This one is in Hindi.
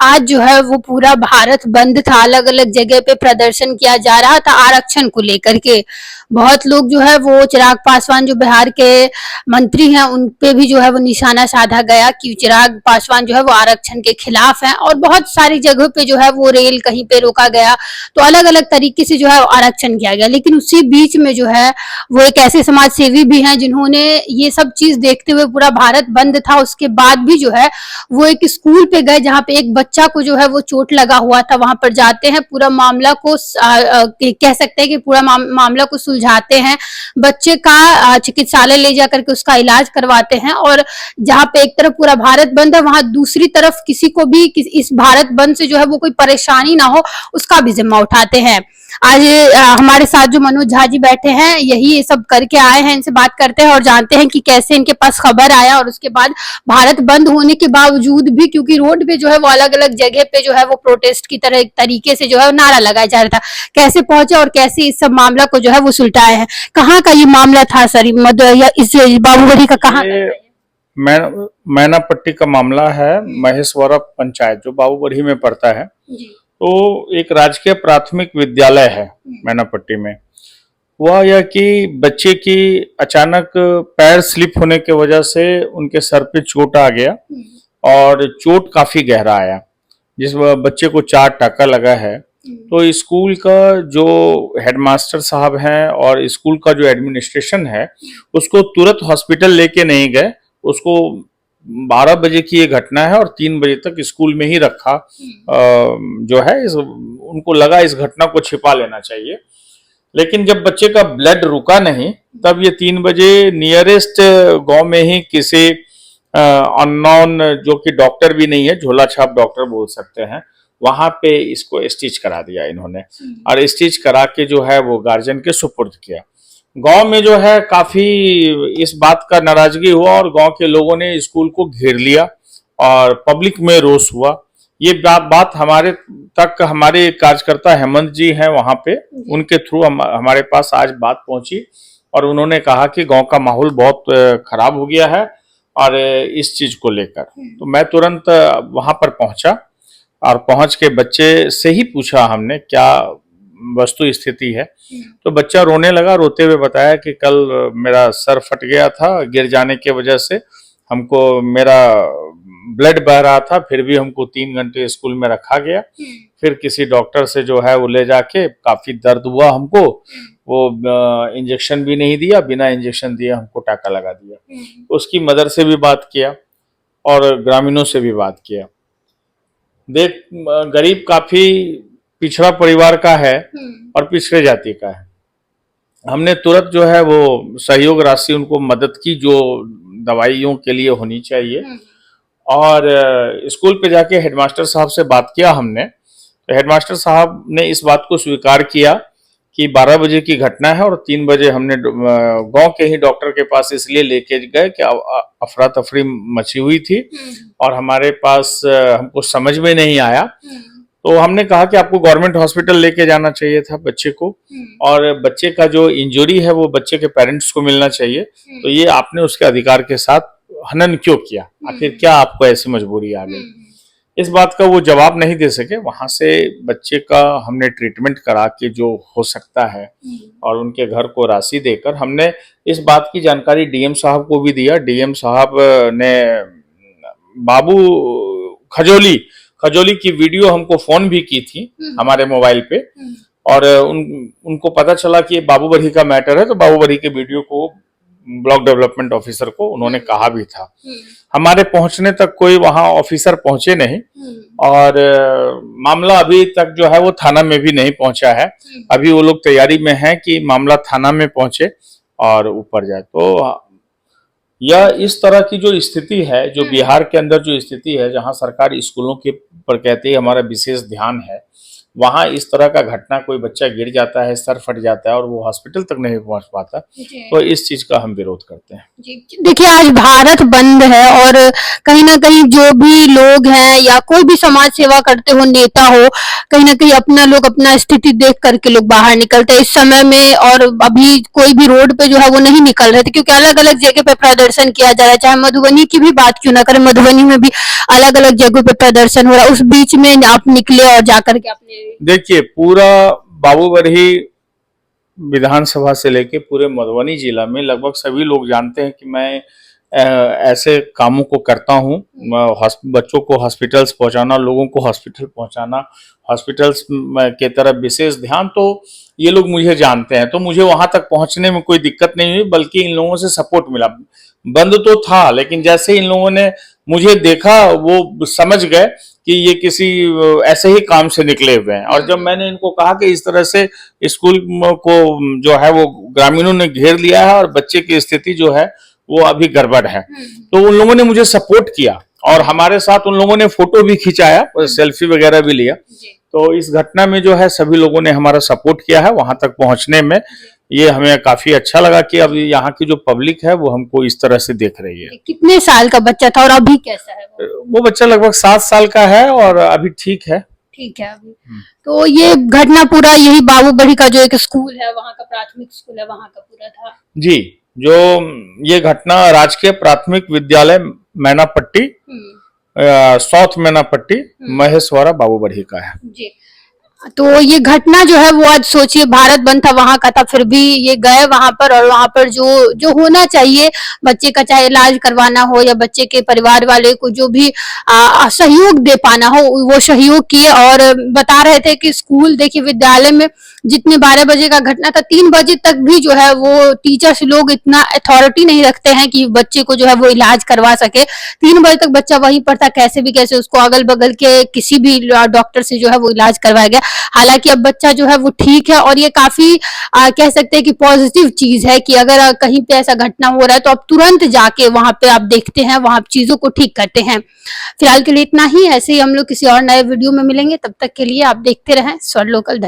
आज जो है वो पूरा भारत बंद था, अलग अलग जगह पे प्रदर्शन किया जा रहा था आरक्षण को लेकर के। बहुत लोग जो है वो चिराग पासवान जो बिहार के मंत्री हैं उन पे भी जो है वो निशाना साधा गया कि चिराग पासवान जो है वो आरक्षण के खिलाफ हैं, और बहुत सारी जगहों पे जो है वो रेल कहीं पे रोका गया। तो अलग अलग तरीके से जो है आरक्षण किया गया, लेकिन उसी बीच में जो है वो एक ऐसे समाज सेवी भी हैं जिन्होंने ये सब चीज देखते हुए, पूरा भारत बंद था उसके बाद भी जो है वो एक स्कूल पे गए जहाँ पे एक बच्चा को जो है वो चोट लगा हुआ था, वहां पर जाते हैं, पूरा मामला को कह सकते हैं कि पूरा मामला को सुलझाते हैं, बच्चे का चिकित्सालय ले जाकर के उसका इलाज करवाते हैं। और जहाँ पे एक तरफ पूरा भारत बंद है, वहां दूसरी तरफ किसी को भी इस भारत बंद से जो है वो कोई परेशानी ना हो उसका भी जिम्मा उठाते हैं। आज हमारे साथ जो मनोज झा जी बैठे हैं यही ये सब करके आए हैं, इनसे बात करते हैं और जानते हैं कि कैसे इनके पास खबर आया, और उसके बाद भारत बंद होने के बावजूद भी, क्योंकि रोड पे जो है वो अलग अलग जगह पे जो है वो प्रोटेस्ट की तरह एक तरीके से जो है नारा लगाया जा रहा था, कैसे पहुंचे और कैसे इस सब मामला को जो है वो सुलटाए हैं। कहाँ का ये मामला था सर, या इस बाबूगढ़ी का कहाँ? मैनापट्टी का मामला है, महेश्वरा पंचायत जो बाबूगढ़ी में पड़ता है। तो एक राजकीय प्राथमिक विद्यालय है मैनापट्टी में। हुआ यह कि बच्चे की अचानक पैर स्लिप होने की वजह से उनके सर पे चोट आ गया, और चोट काफी गहरा आया, जिस बच्चे को 4 टाका लगा है। तो स्कूल का जो हेडमास्टर साहब हैं और स्कूल का जो एडमिनिस्ट्रेशन है उसको तुरंत हॉस्पिटल लेके नहीं गए। उसको 12 बजे की ये घटना है और 3 बजे तक स्कूल में ही रखा। जो है उनको लगा इस घटना को छिपा लेना चाहिए, लेकिन जब बच्चे का ब्लड रुका नहीं तब ये 3 बजे नियरेस्ट गांव में ही किसी अननोन, जो कि डॉक्टर भी नहीं है, झोला छाप डॉक्टर बोल सकते हैं, वहां पे इसको स्टिच करा दिया इन्होंने, और स्टिच करा के जो है वो गार्जियन के सुपुर्द किया। गांव में जो है काफी इस बात का नाराजगी हुआ और गांव के लोगों ने स्कूल को घेर लिया और पब्लिक में रोष हुआ। ये बात हमारे तक, हमारे कार्यकर्ता हेमंत जी हैं वहां पे, उनके थ्रू हमारे पास आज बात पहुंची, और उन्होंने कहा कि गांव का माहौल बहुत खराब हो गया है और इस चीज को लेकर। तो मैं तुरंत वहां पर पहुंचा और पहुंच के बच्चे से ही पूछा हमने क्या वस्तु स्थिति है। तो बच्चा रोने लगा, रोते हुए बताया कि कल मेरा सर फट गया था गिर जाने की वजह से, हमको मेरा ब्लड बह रहा था, फिर भी हमको 3 घंटे स्कूल में रखा गया। फिर किसी डॉक्टर से जो है वो ले जाके, काफी दर्द हुआ हमको, वो इंजेक्शन भी नहीं दिया, बिना इंजेक्शन दिए हमको टाका लगा दिया। उसकी मदर से भी बात किया और ग्रामीणों से भी बात किया। देख, गरीब काफी पिछड़ा परिवार का है और पिछड़े जाति का है। हमने तुरंत जो है वो सहयोग राशि उनको मदद की जो दवाइयों के लिए होनी चाहिए, और स्कूल पे जाके हेडमास्टर साहब से बात किया हमने। तो हेडमास्टर साहब ने इस बात को स्वीकार किया कि 12 बजे की घटना है, और 3 बजे हमने गांव के ही डॉक्टर के पास इसलिए लेके गए कि अफरा तफरी मची हुई थी और हमारे पास हमको समझ में नहीं आया। तो हमने कहा कि आपको गवर्नमेंट हॉस्पिटल लेके जाना चाहिए था बच्चे को, और बच्चे का जो इंजरी है वो बच्चे के पेरेंट्स को मिलना चाहिए। तो ये आपने उसके अधिकार के साथ हनन क्यों किया, आखिर क्या आपको ऐसी मजबूरी आ गई? इस बात का वो जवाब नहीं दे सके। वहां से बच्चे का हमने ट्रीटमेंट करा के जो हो सकता है, और उनके घर को राशि देकर हमने इस बात की जानकारी डीएम साहब को भी दिया। डीएम साहब ने बाबू खजोली की वीडियो हमको फोन भी की थी हमारे मोबाइल पे, और उनको पता चला कि ये बाबूगढ़ी का मैटर है, तो बाबूगढ़ी के वीडियो को ब्लॉक डेवलपमेंट ऑफिसर को उन्होंने कहा भी था। हमारे पहुंचने तक कोई वहां ऑफिसर पहुंचे नहीं, और मामला अभी तक जो है वो थाना में भी नहीं पहुंचा है। अभी वो लोग तैयारी में हैं कि मामला थाना में पहुंचे और ऊपर जाए। तो यह इस तरह की जो स्थिति है, जो बिहार के अंदर जो स्थिति है, जहां सरकार स्कूलों के पर कहती है हमारा विशेष ध्यान है, वहां इस तरह का घटना, कोई बच्चा गिर जाता है, सर फट जाता है और वो हॉस्पिटल तक नहीं पहुंच पाता, तो इस चीज का हम विरोध करते हैं। देखिए आज भारत बंद है और कहीं ना कहीं जो भी लोग हैं या कोई भी समाज सेवा करते हो, नेता हो, कहीं ना कहीं अपना लोग अपना स्थिति देख करके लोग बाहर निकलते हैं इस समय में। और अभी कोई भी रोड पे जो है वो नहीं निकल रहे थे क्योंकि अलग अलग जगह पे प्रदर्शन किया जा रहा है। चाहे मधुबनी की भी बात क्यों ना करें, मधुबनी में भी अलग अलग जगहों पे प्रदर्शन हो रहा है। उस बीच में आप निकले और जाकर के आपने, देखिए पूरा बाबूबरही विधानसभा से लेके पूरे मधुबनी जिला में लगभग सभी लोग जानते हैं कि मैं ऐसे कामों को करता हूँ। बच्चों को हॉस्पिटल्स पहुंचाना, लोगों को हॉस्पिटल पहुंचाना, हॉस्पिटल्स के तरफ विशेष ध्यान, तो ये लोग मुझे जानते हैं, तो मुझे वहां तक पहुंचने में कोई दिक्कत नहीं हुई, बल्कि इन लोगों से सपोर्ट मिला। बंद तो था, लेकिन जैसे इन लोगों ने मुझे देखा वो समझ गए कि ये किसी ऐसे ही काम से निकले हुए हैं। और जब मैंने इनको कहा कि इस तरह से स्कूल को जो है वो ग्रामीणों ने घेर लिया है और बच्चे की स्थिति जो है वो अभी गड़बड़ है, तो उन लोगों ने मुझे सपोर्ट किया और हमारे साथ उन लोगों ने फोटो भी खिंचाया, सेल्फी वगैरह भी लिया। तो इस घटना में जो है सभी लोगों ने हमारा सपोर्ट किया है वहां तक पहुंचने में। ये हमें काफी अच्छा लगा कि अब यहाँ की जो पब्लिक है वो हमको इस तरह से देख रही है। कितने साल का बच्चा था और अभी कैसा है वो बच्चा लगभग 7 साल का है और अभी ठीक है। ठीक है अभी। तो ये घटना पूरा यही बाबूबरही का जो एक स्कूल है, वहाँ का प्राथमिक स्कूल है, वहाँ का पूरा था जी। जो ये घटना राजकीय प्राथमिक विद्यालय मैनापट्टी, साउथ मैनापट्टी, महेश्वरा बाबूबरही का है जी। तो ये घटना जो है वो आज सोचिए भारत बंद था, वहां का था, फिर भी ये गए वहां पर और वहां पर जो जो होना चाहिए बच्चे का, चाहे इलाज करवाना हो या बच्चे के परिवार वाले को जो भी सहयोग दे पाना हो वो सहयोग किए। और बता रहे थे कि स्कूल, देखिए विद्यालय में जितने 12 बजे का घटना था 3 बजे तक भी जो है वो टीचर्स लोग इतना अथॉरिटी नहीं रखते हैं कि बच्चे को जो है वो इलाज करवा सके। 3 बजे तक बच्चा वहीं पर था, कैसे भी कैसे उसको अगल बगल के किसी भी डॉक्टर से जो है वो इलाज करवाया गया। हालांकि अब बच्चा जो है वो ठीक है और ये काफी कह सकते हैं कि पॉजिटिव चीज है कि अगर कहीं पे ऐसा घटना हो रहा है तो आप तुरंत जाके वहां पे आप देखते हैं, वहां चीजों को ठीक करते हैं। फिलहाल के लिए इतना ही, ऐसे ही हम लोग किसी और नए वीडियो में मिलेंगे, तब तक के लिए आप देखते रहें स्वर लोकल।